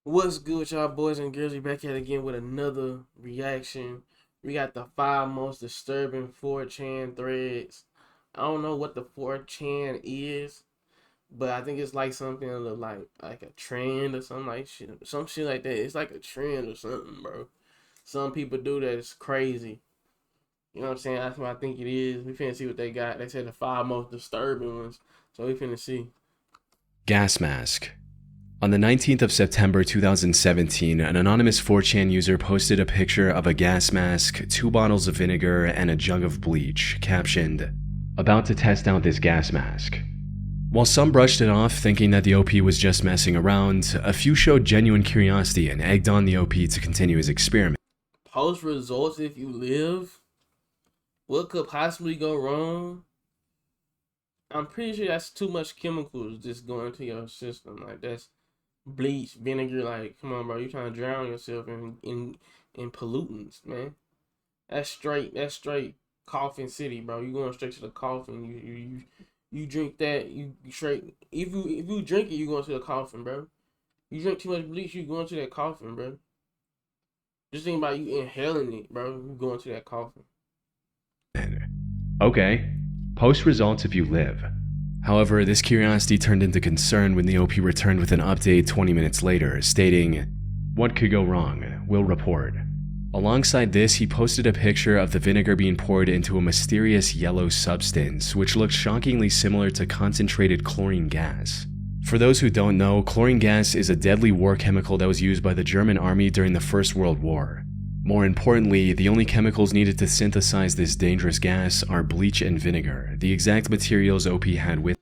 What's good with y'all boys and girls? We back here again with another reaction. We got the 5 most disturbing 4chan threads. I don't know what the 4chan is, but I think it's like something like a trend or something like shit. Some shit like that. It's like a trend or something, bro. Some people do that. It's crazy. You know what I'm saying? That's what I think it is. We finna see what they got. They said the 5 most disturbing ones. So we finna see. Gas mask. On the 19th of September 2017, an anonymous 4chan user posted a picture of a gas mask, 2 bottles of vinegar, and a jug of bleach, captioned, "About to test out this gas mask." While some brushed it off, thinking that the OP was just messing around, a few showed genuine curiosity and egged on the OP to continue his experiment. Post results if you live. What could possibly go wrong? I'm pretty sure that's too much chemicals just going into your system. Like that's bleach, vinegar. Like, come on, bro, you trying to drown yourself in pollutants, man. That's straight coffin city, bro. You going straight to the coffin. You drink that, you straight. If you drink it, you going to the coffin, bro. You drink too much bleach, you going to that coffin, bro. Just think about you inhaling it, bro. You going to that coffin. Okay, post results if you live. However, this curiosity turned into concern when the OP returned with an update 20 minutes later, stating, "What could go wrong? We'll report." Alongside this, he posted a picture of the vinegar being poured into a mysterious yellow substance, which looked shockingly similar to concentrated chlorine gas. For those who don't know, chlorine gas is a deadly war chemical that was used by the German army during the First World War. More importantly, the only chemicals needed to synthesize this dangerous gas are bleach and vinegar, the exact materials OP had with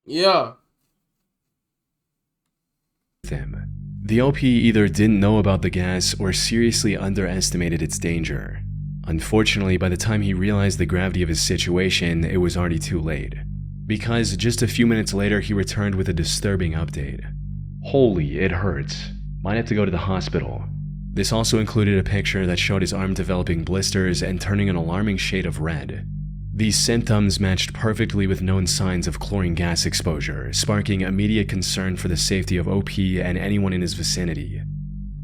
Yeah. him. The OP either didn't know about the gas or seriously underestimated its danger. Unfortunately, by the time he realized the gravity of his situation, it was already too late. Because just a few minutes later, he returned with a disturbing update. "Holy, it hurts. Might have to go to the hospital." This also included a picture that showed his arm developing blisters and turning an alarming shade of red. These symptoms matched perfectly with known signs of chlorine gas exposure, sparking immediate concern for the safety of OP and anyone in his vicinity.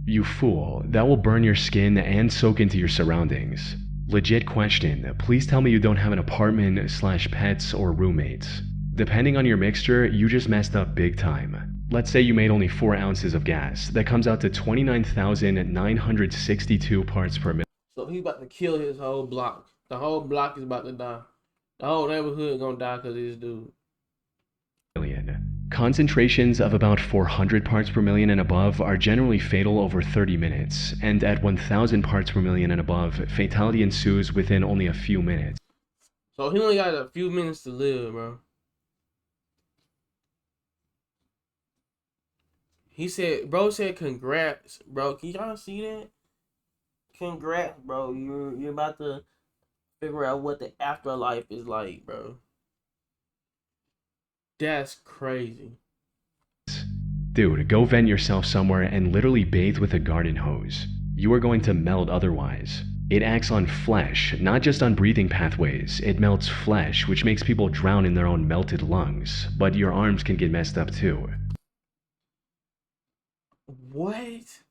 "You fool, that will burn your skin and soak into your surroundings. Legit question, please tell me you don't have an apartment/pets or roommates. Depending on your mixture, you just messed up big time. Let's say you made only 4 ounces of gas. That comes out to 29,962 parts per million. So he about to kill his whole block. The whole block is about to die. The whole neighborhood gonna die because of this dude. Concentrations of about 400 parts per million and above are generally fatal over 30 minutes, and at 1,000 parts per million and above, fatality ensues within only a few minutes. So he only got a few minutes to live, bro. He said, bro said, congrats, bro. Can y'all see that? Congrats, bro. You're about to figure out what the afterlife is like, bro. That's crazy. Dude, go vent yourself somewhere and literally bathe with a garden hose. You are going to melt otherwise. It acts on flesh, not just on breathing pathways. It melts flesh, which makes people drown in their own melted lungs. But your arms can get messed up too. What?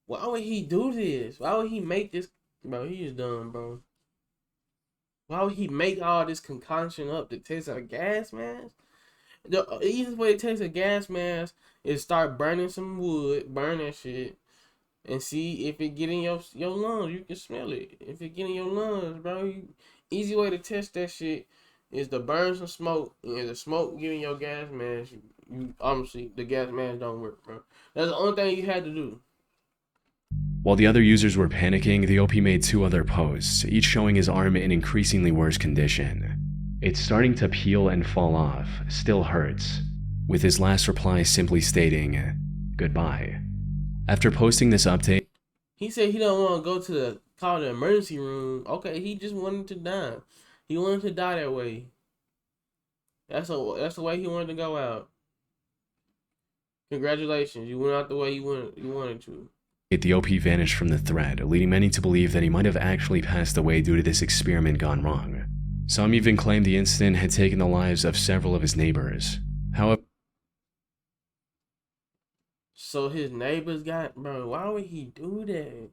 Why would he do this? Why would he make this? Bro, he is dumb, bro. Why would he make all this concoction up to test a gas mask? The easiest way to test a gas mask is start burning some wood, burn that shit, and see if it get in your lungs. You can smell it. If it get in your lungs, bro. Easy way to test that shit is to burn some smoke. And if the smoke get in your gas mask, you obviously the gas mask don't work, bro. That's the only thing you had to do. While the other users were panicking, the OP made 2 other posts, each showing his arm in increasingly worse condition. "It's starting to peel and fall off, still hurts," with his last reply simply stating, "Goodbye." After posting this update, He said he don't want to go to call the emergency room. Okay, he just wanted to die. He wanted to die that way. That's the way he wanted to go out. Congratulations, you went out the way you wanted to. the OP vanished from the thread, leading many to believe that he might have actually passed away due to this experiment gone wrong. Some even claimed the incident had taken the lives of several of his neighbors. However, So his neighbors got, bro. Why would he do that?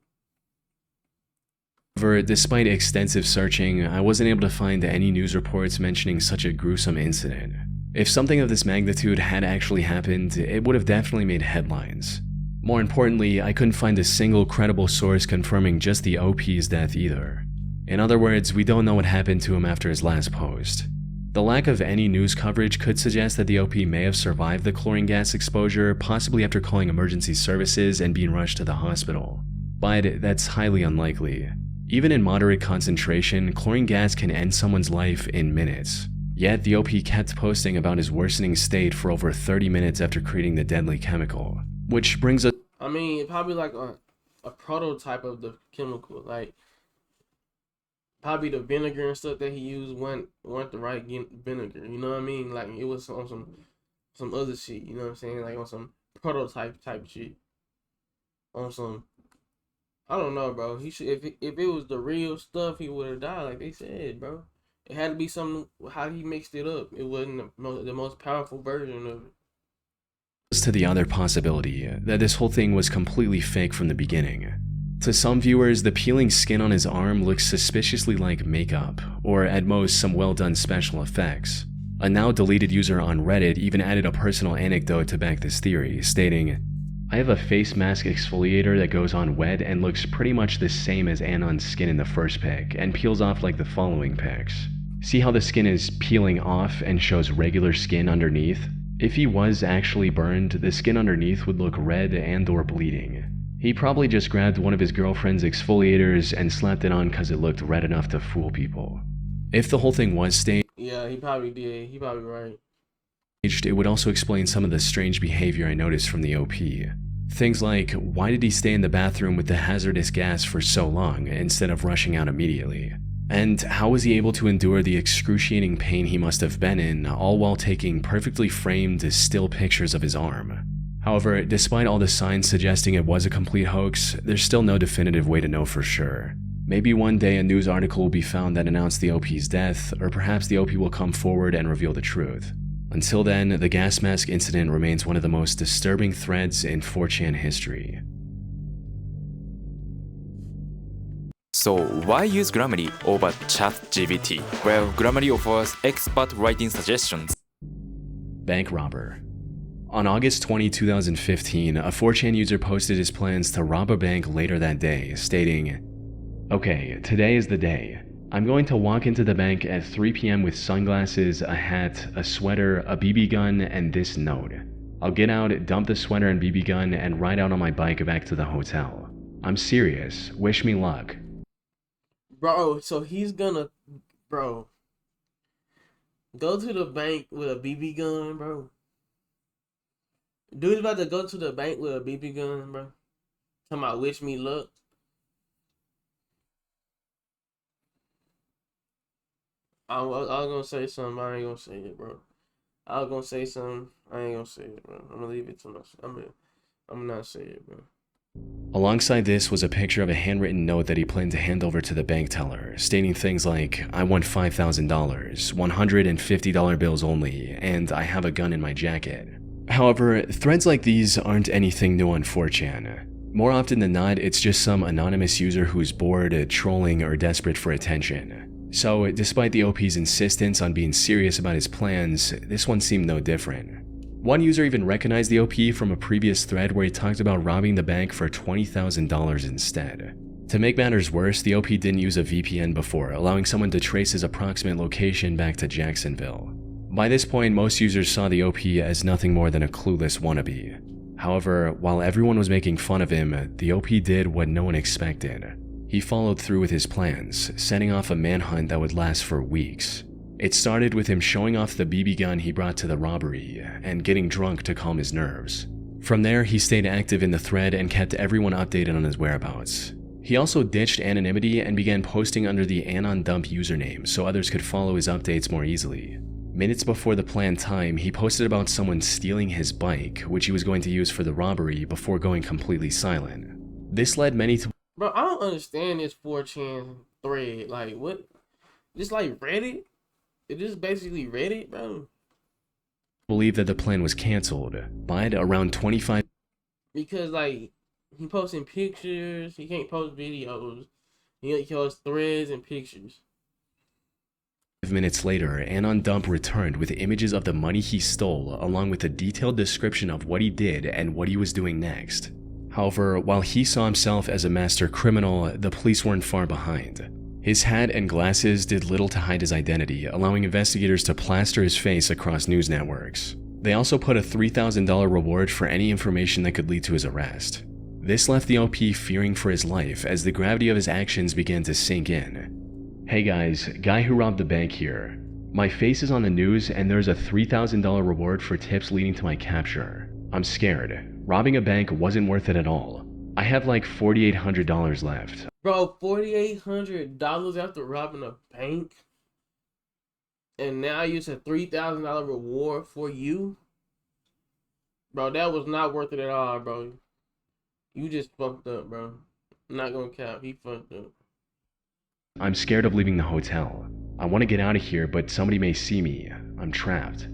However, despite extensive searching, I wasn't able to find any news reports mentioning such a gruesome incident. If something of this magnitude had actually happened, it would have definitely made headlines. More importantly, I couldn't find a single credible source confirming just the OP's death either. In other words, we don't know what happened to him after his last post. The lack of any news coverage could suggest that the OP may have survived the chlorine gas exposure, possibly after calling emergency services and being rushed to the hospital. But that's highly unlikely. Even in moderate concentration, chlorine gas can end someone's life in minutes. Yet the OP kept posting about his worsening state for over 30 minutes after creating the deadly chemical. Which brings us... I mean, probably like a prototype of the chemical. Like, probably the vinegar and stuff that he used weren't the right vinegar. You know what I mean? Like, it was on some other shit. You know what I'm saying? Like, on some prototype type shit. On some... I don't know, bro. He should, if it was the real stuff, he would have died, like they said, bro. It had to be something how he mixed it up. It wasn't the most powerful version of it. To the other possibility that this whole thing was completely fake from the beginning. To some viewers, the peeling skin on his arm looks suspiciously like makeup, or at most some well done special effects. A now deleted user on Reddit even added a personal anecdote to back this theory, stating, "I have a face mask exfoliator that goes on wet and looks pretty much the same as Anon's skin in the first pic and peels off like the following pics. See how the skin is peeling off and shows regular skin underneath? If he was actually burned, the skin underneath would look red and or bleeding. He probably just grabbed one of his girlfriend's exfoliators and slapped it on because it looked red enough to fool people." If the whole thing was staged, yeah, he probably did. He probably right. It would also explain some of the strange behavior I noticed from the OP. Things like, why did he stay in the bathroom with the hazardous gas for so long instead of rushing out immediately? And how was he able to endure the excruciating pain he must have been in, all while taking perfectly framed, still pictures of his arm? However, despite all the signs suggesting it was a complete hoax, there's still no definitive way to know for sure. Maybe one day a news article will be found that announced the OP's death, or perhaps the OP will come forward and reveal the truth. Until then, the gas mask incident remains one of the most disturbing threads in 4chan history. So why use Grammarly over ChatGPT? Well, Grammarly offers expert writing suggestions. Bank robber. On August 20, 2015, a 4chan user posted his plans to rob a bank later that day, stating, "Okay, today is the day. I'm going to walk into the bank at 3 p.m. with sunglasses, a hat, a sweater, a BB gun, and this note. I'll get out, dump the sweater and BB gun, and ride out on my bike back to the hotel. I'm serious. Wish me luck." Bro, so he's gonna, bro, go to the bank with a BB gun, bro. Dude's about to go to the bank with a BB gun, bro. Talking about wish me luck. I was gonna say something, I ain't gonna say it, bro. I was gonna say something, I ain't gonna say it, bro. I'm gonna leave it to myself. I'm gonna not say it, bro. Alongside this was a picture of a handwritten note that he planned to hand over to the bank teller, stating things like, "I want $5,000, $150 bills only, and I have a gun in my jacket." However, threads like these aren't anything new on 4chan. More often than not, it's just some anonymous user who's bored, trolling, or desperate for attention. So, despite the OP's insistence on being serious about his plans, this one seemed no different. One user even recognized the OP from a previous thread where he talked about robbing the bank for $20,000 instead. To make matters worse, the OP didn't use a VPN before, allowing someone to trace his approximate location back to Jacksonville. By this point, most users saw the OP as nothing more than a clueless wannabe. However, while everyone was making fun of him, the OP did what no one expected. He followed through with his plans, setting off a manhunt that would last for weeks. It started with him showing off the BB gun he brought to the robbery and getting drunk to calm his nerves. From there, he stayed active in the thread and kept everyone updated on his whereabouts. He also ditched anonymity and began posting under the AnonDump username so others could follow his updates more easily. Minutes before the planned time, he posted about someone stealing his bike, which he was going to use for the robbery, before going completely silent. This led many to... Bro, I don't understand this 4chan thread. Like, what? Just like Reddit? It is basically Reddit, bro. believe that the plan was cancelled, but around 25 because like he posting pictures, he can't post videos. He posts threads and pictures. 5 minutes later, Anon Dump returned with images of the money he stole, along with a detailed description of what he did and what he was doing next. However, while he saw himself as a master criminal, the police weren't far behind. His hat and glasses did little to hide his identity, allowing investigators to plaster his face across news networks. They also put a $3,000 reward for any information that could lead to his arrest. This left the OP fearing for his life as the gravity of his actions began to sink in. Hey guys, guy who robbed the bank here. My face is on the news and there's a $3,000 reward for tips leading to my capture. I'm scared. Robbing a bank wasn't worth it at all. I have like $4,800 left. Bro, $4,800 after robbing a bank? And now you said $3,000 reward for you? Bro, that was not worth it at all, bro. You just fucked up, bro. I'm not gonna cap, he fucked up. I'm scared of leaving the hotel. I want to get out of here, but somebody may see me. I'm trapped.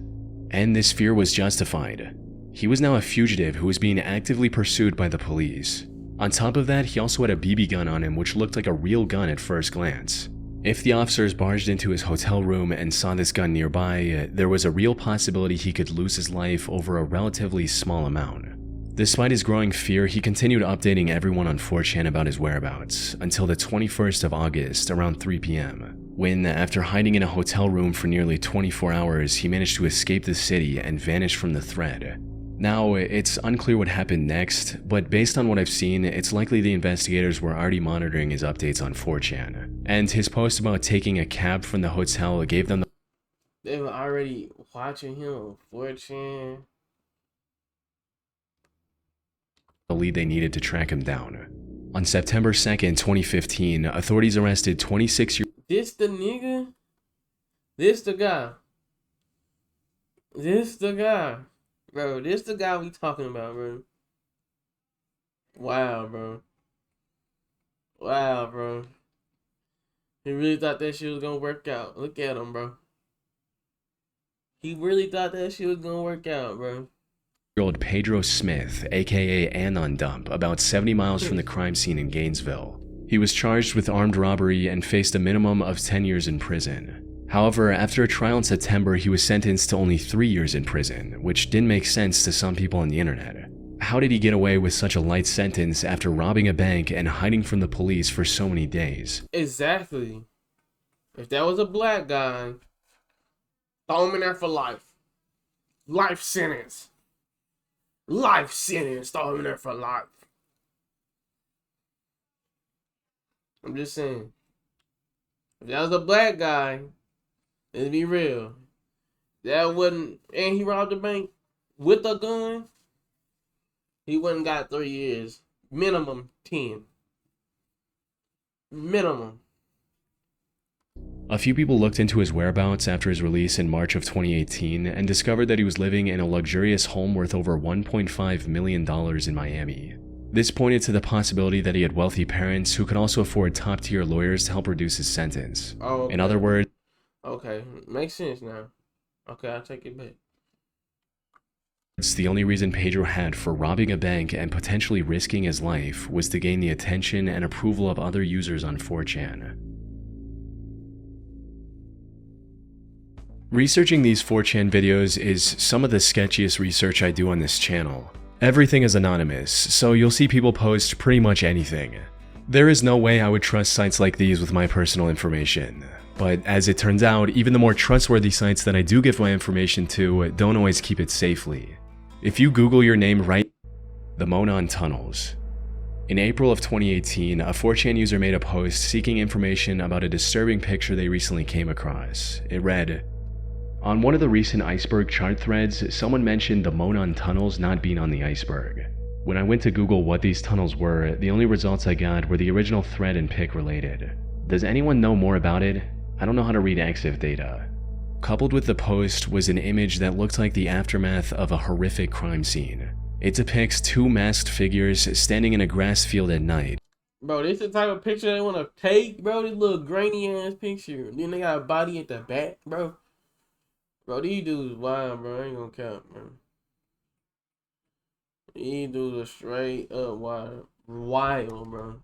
And this fear was justified. He was now a fugitive who was being actively pursued by the police. On top of that, he also had a BB gun on him, which looked like a real gun at first glance. If the officers barged into his hotel room and saw this gun nearby, there was a real possibility he could lose his life over a relatively small amount. Despite his growing fear, he continued updating everyone on 4chan about his whereabouts until the 21st of August around 3 p.m. when, after hiding in a hotel room for nearly 24 hours, he managed to escape the city and vanish from the thread. Now, it's unclear what happened next, but based on what I've seen, it's likely the investigators were already monitoring his updates on 4chan, and his post about taking a cab from the hotel gave them They were already watching him on 4chan. the lead they needed to track him down. On September 2nd, 2015, authorities arrested 26-year-old This the nigga? This the guy? This the guy? Bro, this the guy we talking about, bro. Wow, bro. Wow, bro. He really thought that shit was gonna work out. Look at him, bro. He really thought that shit was gonna work out, bro. Pedro Smith, aka Anon Dump, about 70 miles from the crime scene in Gainesville. He was charged with armed robbery and faced a minimum of 10 years in prison. However, after a trial in September, he was sentenced to only 3 years in prison, which didn't make sense to some people on the internet. How did he get away with such a light sentence after robbing a bank and hiding from the police for so many days? Exactly. If that was a black guy, throw him in there for life. Life sentence. Life sentence. Throw him in there for life. I'm just saying. If that was a black guy, let's be real. That wouldn't, and he robbed the bank with a gun, he wouldn't got 3 years. Minimum 10. Minimum. A few people looked into his whereabouts after his release in March of 2018 and discovered that he was living in a luxurious home worth over $1.5 million in Miami. This pointed to the possibility that he had wealthy parents who could also afford top-tier lawyers to help reduce his sentence. Oh, okay. In other words, okay, makes sense now. Okay, I'll take it back. it's the only reason Pedro had for robbing a bank and potentially risking his life was to gain the attention and approval of other users on 4chan. Researching these 4chan videos is some of the sketchiest research I do on this channel. Everything is anonymous, so you'll see people post pretty much anything. There is no way I would trust sites like these with my personal information. But as it turns out, even the more trustworthy sites that I do give my information to don't always keep it safely. If you Google your name right, the Monon Tunnels. In April of 2018, a 4chan user made a post seeking information about a disturbing picture they recently came across. It read, "On one of the recent iceberg chart threads, someone mentioned the Monon Tunnels not being on the iceberg. When I went to Google what these tunnels were, the only results I got were the original thread and pic related. Does anyone know more about it? I don't know how to read EXIF data." Coupled with the post was an image that looked like the aftermath of a horrific crime scene. It depicts two masked figures standing in a grass field at night. Bro, this the type of picture they want to take, bro. This little grainy ass picture. Then they got a body at the back, bro. Bro, these dudes wild, bro. I ain't gonna count, bro. He do the straight up wild, bro.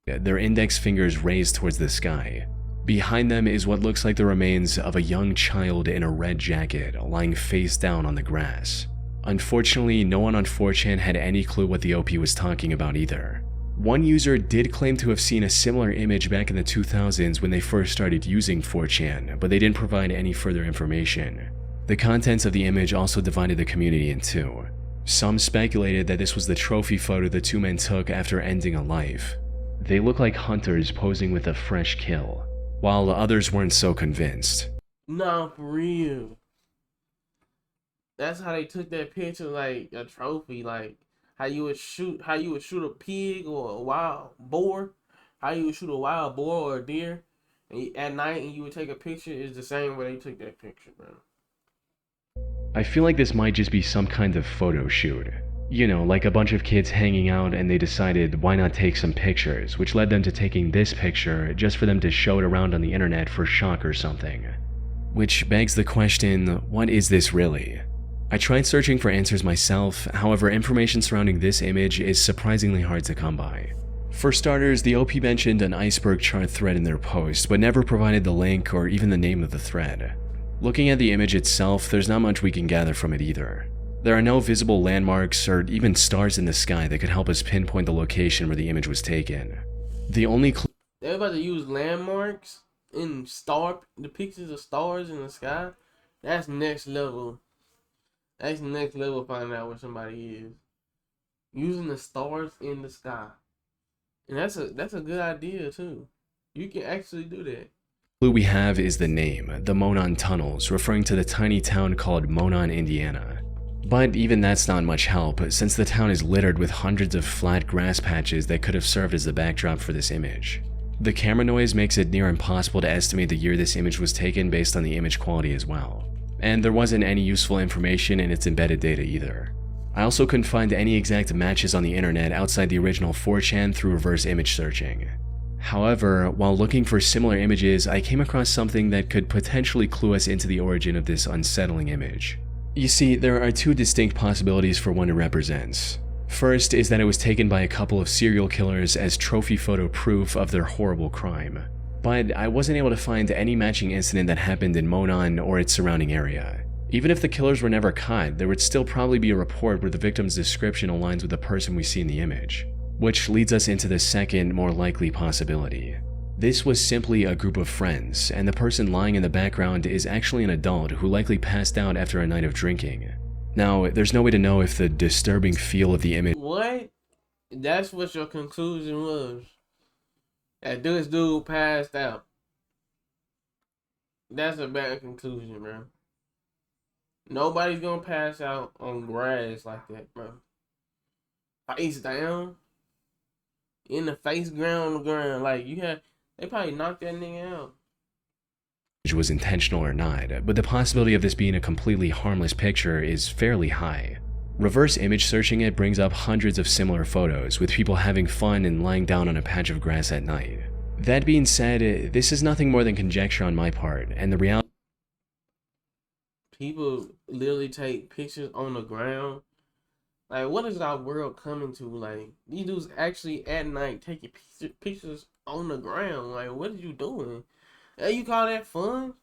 Their index fingers raised towards the sky. Behind them is what looks like the remains of a young child in a red jacket lying face down on the grass. Unfortunately, no one on 4chan had any clue what the OP was talking about either. One user did claim to have seen a similar image back in the 2000s when they first started using 4chan, but they didn't provide any further information. The contents of the image also divided the community in two. Some speculated that this was the trophy photo the two men took after ending a life. They look like hunters posing with a fresh kill, while others weren't so convinced. Nah, for real. That's how they took that picture, like a trophy, like how you would shoot a pig or a wild boar, how you would shoot a wild boar or a deer, and at night and you would take a picture. Is the same way they took that picture, bro. I feel like this might just be some kind of photo shoot. You know, like a bunch of kids hanging out and they decided why not take some pictures, which led them to taking this picture just for them to show it around on the internet for shock or something. Which begs the question, what is this really? I tried searching for answers myself, however information surrounding this image is surprisingly hard to come by. For starters, the OP mentioned an iceberg chart thread in their post, but never provided the link or even the name of the thread. Looking at the image itself, there's not much we can gather from it either. There are no visible landmarks or even stars in the sky that could help us pinpoint the location where the image was taken. The only clue They're about to use landmarks and the pictures of stars in the sky. That's next level. That's next level finding out where somebody is. Using the stars in the sky. And that's a good idea too. You can actually do that. we have is the name, the Monon Tunnels, referring to the tiny town called Monon, Indiana. But even that's not much help, since the town is littered with hundreds of flat grass patches that could have served as the backdrop for this image. The camera noise makes it near impossible to estimate the year this image was taken based on the image quality as well. And there wasn't any useful information in its embedded data either. I also couldn't find any exact matches on the internet outside the original 4chan through reverse image searching. However, while looking for similar images, I came across something that could potentially clue us into the origin of this unsettling image. You see, there are two distinct possibilities for what it represents. First is that it was taken by a couple of serial killers as trophy photo proof of their horrible crime. But I wasn't able to find any matching incident that happened in Monon or its surrounding area. Even if the killers were never caught, there would still probably be a report where the victim's description aligns with the person we see in the image. Which leads us into the second, more likely possibility. This was simply a group of friends, and the person lying in the background is actually an adult who likely passed out after a night of drinking. Now, there's no way to know if the disturbing feel of the image— What? That's what your conclusion was? That this dude passed out. That's a bad conclusion, bro. Nobody's gonna pass out on grass like that, bro. Face down. In the face ground on the ground. Like, they probably knocked that nigga out. was intentional or not, but the possibility of this being a completely harmless picture is fairly high. Reverse image searching it brings up hundreds of similar photos with people having fun and lying down on a patch of grass at night. That being said, this is nothing more than conjecture on my part, and the reality— People literally take pictures on the ground. Like, what is our world coming to? Like, these dudes actually at night taking pictures on the ground. Like, what are you doing? Hey, you call that fun?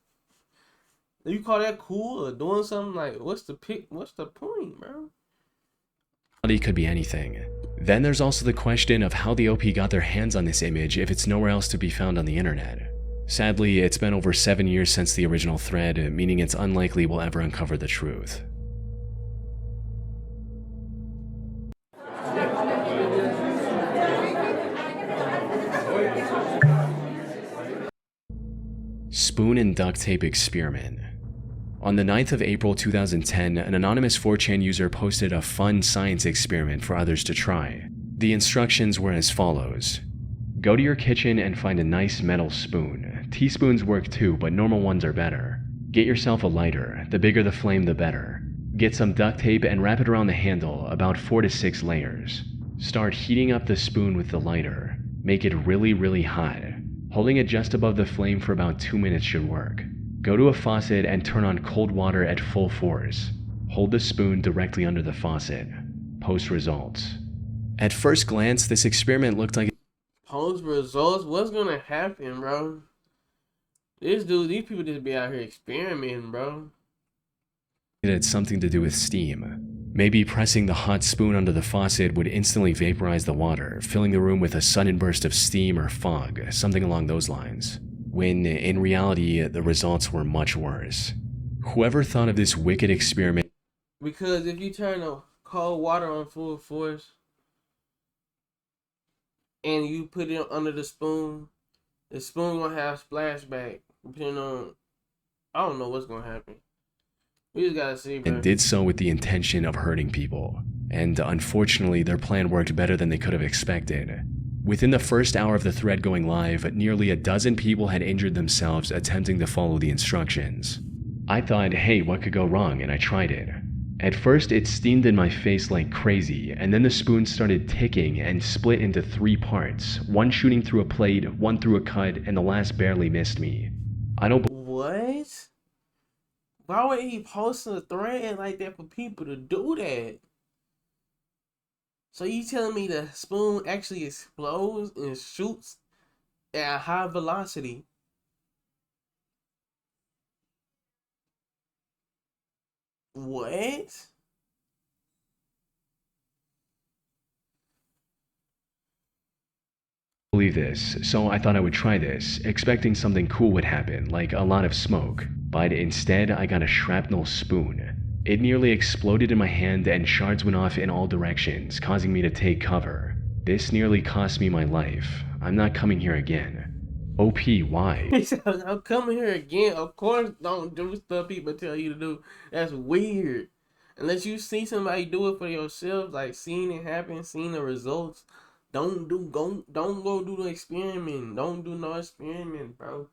You call that cool or doing something? Like, what's the point, bro? it could be anything. Then there's also the question of how the OP got their hands on this image if it's nowhere else to be found on the internet. Sadly, it's been over 7 years since the original thread, meaning it's unlikely we'll ever uncover the truth. Spoon and duct tape experiment. On the 9th of April 2010, an anonymous 4chan user posted a fun science experiment for others to try. The instructions were as follows. Go to your kitchen and find a nice metal spoon. Teaspoons work too, but normal ones are better. Get yourself a lighter. The bigger the flame, the better. Get some duct tape and wrap it around the handle, about 4 to 6 layers. Start heating up the spoon with the lighter. Make it really, really hot. Holding it just above the flame for about 2 minutes should work. Go to a faucet and turn on cold water at full force. Hold the spoon directly under the faucet. Post results. At first glance, this experiment looked like Post results? What's gonna happen, bro? These people just be out here experimenting, bro. it had something to do with steam. Maybe pressing the hot spoon under the faucet would instantly vaporize the water, filling the room with a sudden burst of steam or fog, something along those lines. When, in reality, the results were much worse. Whoever thought of this wicked experiment... Because if you turn the cold water on full force and you put it under the spoon gonna have splashback. Depending on, I don't know what's gonna happen. We just gotta see, bro. And did so with the intention of hurting people. And unfortunately, their plan worked better than they could have expected. Within the first hour of the thread going live, nearly a dozen people had injured themselves attempting to follow the instructions. I thought, hey, what could go wrong? And I tried it. At first, it steamed in my face like crazy, and then the spoon started ticking and split into 3 parts, one shooting through a plate, one through a cut, and the last barely missed me. I don't What? Why would he post a thread like that for people to do that? So you telling me the spoon actually explodes and shoots at a high velocity? What? believe this, so I thought I would try this, expecting something cool would happen, like a lot of smoke. But instead, I got a shrapnel spoon. It nearly exploded in my hand and shards went off in all directions, causing me to take cover. This nearly cost me my life. I'm not coming here again. OP, why? He said, I'm coming here again. Of course, don't do stuff people tell you to do. That's weird. Unless you see somebody do it for yourself, like seeing it happen, seeing the results. Don't go do the experiment. Don't do no experiment, bro.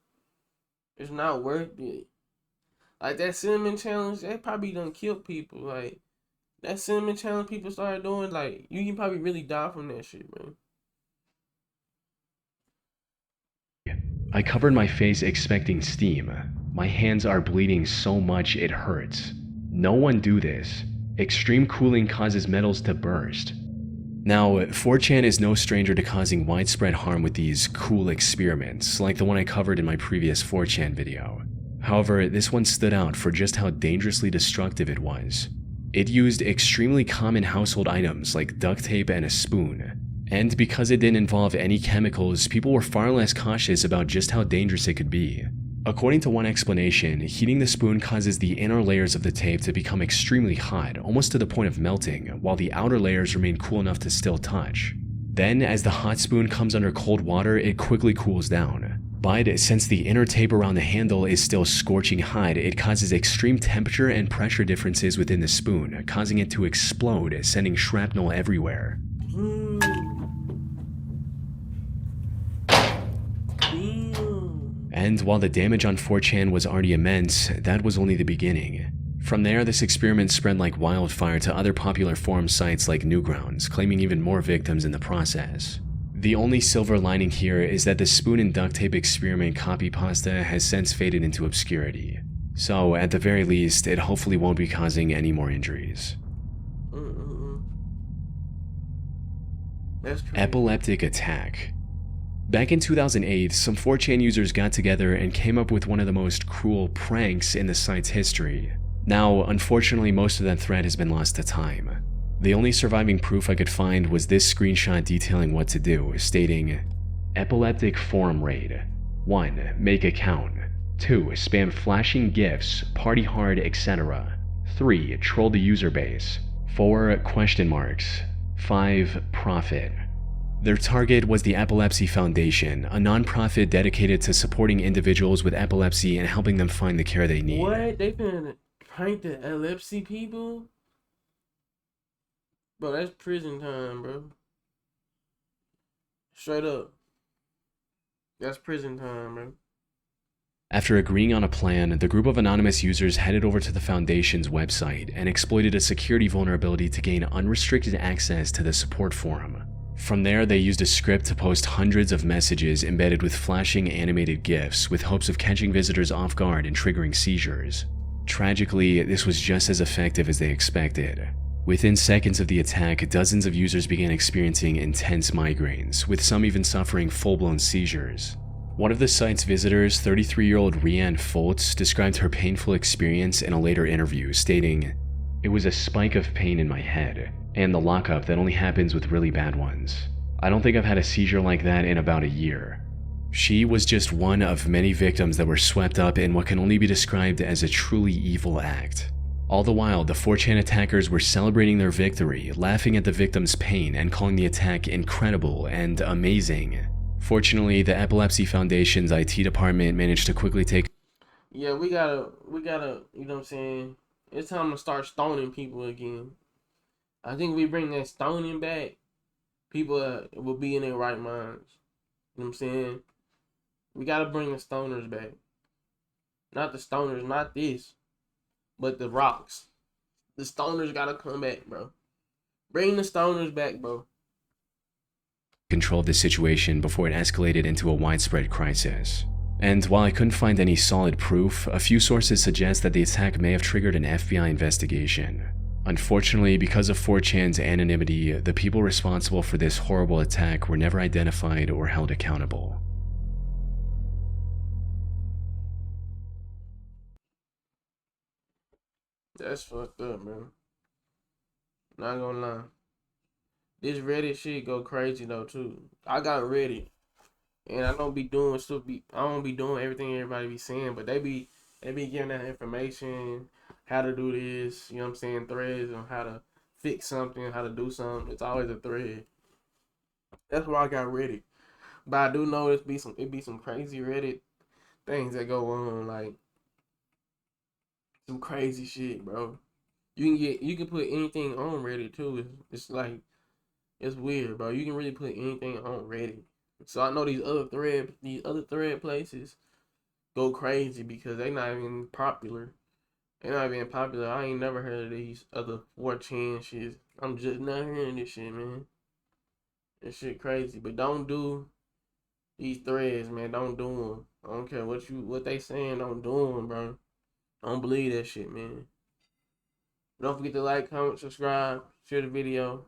It's not worth it. Like that cinnamon challenge, that probably done killed people. Like that cinnamon challenge people started doing, like you can probably really die from that shit, man. I covered my face expecting steam. My hands are bleeding so much it hurts. No one do this. Extreme cooling causes metals to burst. Now, 4chan is no stranger to causing widespread harm with these cool experiments, like the one I covered in my previous 4chan video. However, this one stood out for just how dangerously destructive it was. It used extremely common household items like duct tape and a spoon. And because it didn't involve any chemicals, people were far less cautious about just how dangerous it could be. According to one explanation, heating the spoon causes the inner layers of the tape to become extremely hot, almost to the point of melting, while the outer layers remain cool enough to still touch. Then, as the hot spoon comes under cold water, it quickly cools down. But since the inner tape around the handle is still scorching hot, it causes extreme temperature and pressure differences within the spoon, causing it to explode, sending shrapnel everywhere. And while the damage on 4chan was already immense, that was only the beginning. From there, this experiment spread like wildfire to other popular forum sites like Newgrounds, claiming even more victims in the process. The only silver lining here is that the spoon and duct tape experiment copy pasta has since faded into obscurity. So, at the very least, it hopefully won't be causing any more injuries. That's crazy. Epileptic attack. Back in 2008, some 4chan users got together and came up with one of the most cruel pranks in the site's history. Now, unfortunately, most of that thread has been lost to time. The only surviving proof I could find was this screenshot detailing what to do, stating, Epileptic forum raid. 1. Make account. 2. Spam flashing gifs, party hard, etc. 3. Troll the user base. 4. Question marks. 5. Profit. Their target was the Epilepsy Foundation, a non-profit dedicated to supporting individuals with epilepsy and helping them find the care they need. What? They finna prank the epilepsy people? Bro, that's prison time, bro. Straight up. That's prison time, bro. After agreeing on a plan, the group of anonymous users headed over to the Foundation's website and exploited a security vulnerability to gain unrestricted access to the support forum. From there, they used a script to post hundreds of messages embedded with flashing animated GIFs with hopes of catching visitors off guard and triggering seizures. Tragically, this was just as effective as they expected. Within seconds of the attack, dozens of users began experiencing intense migraines, with some even suffering full-blown seizures. One of the site's visitors, 33-year-old Rianne Foltz, described her painful experience in a later interview, stating, "It was a spike of pain in my head, and the lockup that only happens with really bad ones. I don't think I've had a seizure like that in about a year." She was just one of many victims that were swept up in what can only be described as a truly evil act. All the while, the 4chan attackers were celebrating their victory, laughing at the victim's pain, and calling the attack incredible and amazing. Fortunately, the Epilepsy Foundation's IT department managed to quickly take... Yeah, we gotta, you know what I'm saying? It's time to start stoning people again. I think we bring that stoning back, people will be in their right minds. You know what I'm saying? We gotta bring the stoners back. Not the stoners, not this, but the rocks. The stoners gotta come back, bro. Bring the stoners back, bro. Control of the situation before it escalated into a widespread crisis. And while I couldn't find any solid proof, a few sources suggest that the attack may have triggered an FBI investigation. Unfortunately, because of 4chan's anonymity, the people responsible for this horrible attack were never identified or held accountable. That's fucked up, man. Not gonna lie. This Reddit shit go crazy though too. I got Reddit, and I don't be doing I don't be doing everything everybody be saying, but they be giving that information, how to do this. You know what I'm saying? Threads on how to fix something, how to do something. It's always a thread. That's why I got Reddit. But I do know it be some crazy Reddit things that go on, like some crazy shit, bro. You can put anything on Reddit too. It's like, it's weird, bro. You can really put anything on Reddit. So I know these other thread places go crazy because they not even popular. They not even popular. I ain't never heard of these other 4chan shit. I'm just not hearing this shit, man. This shit crazy. But don't do these threads, man. Don't do them. I don't care what they saying. Don't do them, bro. Don't believe that shit, man. Don't forget to like, comment, subscribe, share the video.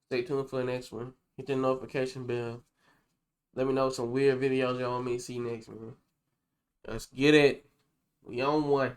Stay tuned for the next one. Hit the notification bell. Let me know some weird videos y'all want me to see next, man. Let's get it. We on one.